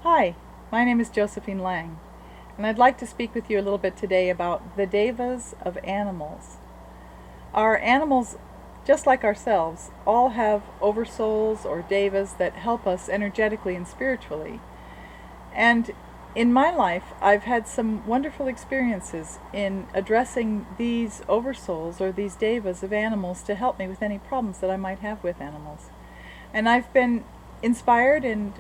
Hi, my name is Josephine Lang, and I'd like to speak with you a little bit today about the Devas of Animals. Our animals, just like ourselves, all have oversouls or devas that help us energetically and spiritually. And in my life, I've had some wonderful experiences in addressing these oversouls or these devas of animals to help me with any problems that I might have with animals. And I've been inspired and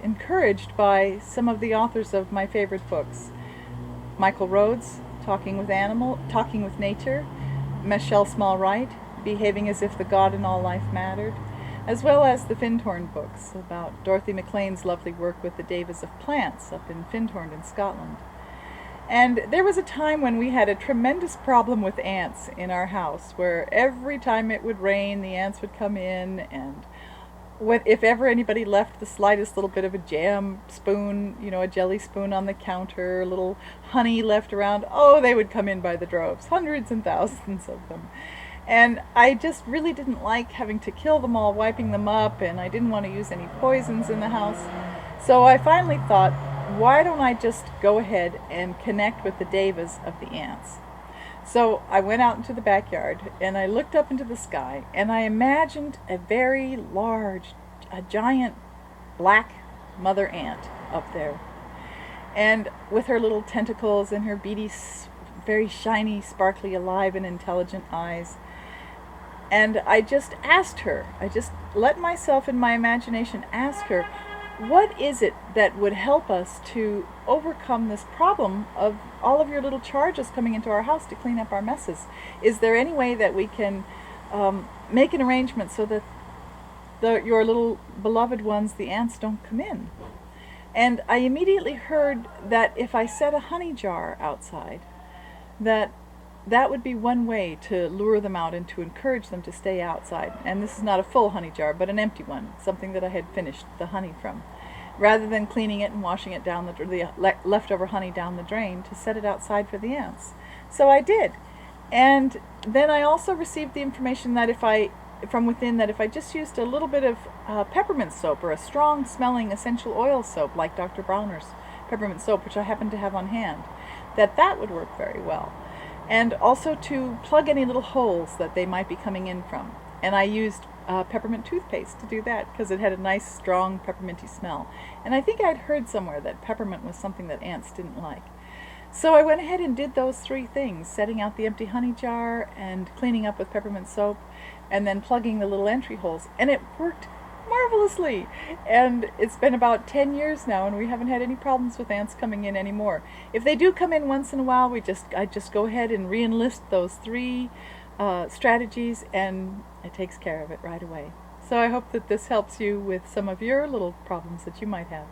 encouraged by some of the authors of my favorite books. Michael Rhodes, Talking with Nature, Michelle Small-Wright, Behaving as if the God in all life mattered, as well as the Findhorn books about Dorothy Maclean's lovely work with the Devas of Plants up in Findhorn in Scotland. And there was a time when we had a tremendous problem with ants in our house, where every time it would rain, the ants would come in, and if ever anybody left the slightest little bit of a jam spoon, a jelly spoon on the counter, a little honey left around, oh, they would come in by the droves, hundreds and thousands of them. And I just really didn't like having to kill them all, wiping them up, and I didn't want to use any poisons in the house. So I finally thought, why don't I just go ahead and connect with the devas of the ants? So I went out into the backyard and I looked up into the sky and I imagined a very large, a giant black mother ant up there. And with her little tentacles and her beady, very shiny, sparkly, alive and intelligent eyes. And I just asked her, I just let myself in my imagination ask her, what is it that would help us to overcome this problem of all of your little charges coming into our house to clean up our messes? Is there any way that we can make an arrangement so that your little beloved ones, the ants, don't come in? And I immediately heard that if I set a honey jar outside, that would be one way to lure them out and to encourage them to stay outside. And this is not a full honey jar, but an empty one, something that I had finished the honey from. Rather than cleaning it and washing it down the leftover honey down the drain, to set it outside for the ants. So I did. And then I also received the information that from within, that if I just used a little bit of peppermint soap or a strong smelling essential oil soap like Dr. Bronner's peppermint soap, which I happen to have on hand, that would work very well. And also to plug any little holes that they might be coming in from. And I used peppermint toothpaste to do that because it had a nice, strong, pepperminty smell. And I think I'd heard somewhere that peppermint was something that ants didn't like. So I went ahead and did those three things, setting out the empty honey jar and cleaning up with peppermint soap and then plugging the little entry holes. And it worked marvelously. And it's been about 10 years now and we haven't had any problems with ants coming in anymore. If they do come in once in a while, I just go ahead and re-enlist those three strategies and it takes care of it right away. So I hope that this helps you with some of your little problems that you might have.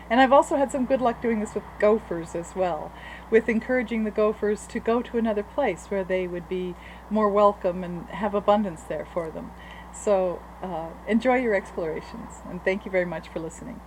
And I've also had some good luck doing this with gophers as well, with encouraging the gophers to go to another place where they would be more welcome and have abundance there for them. So enjoy your explorations, and thank you very much for listening.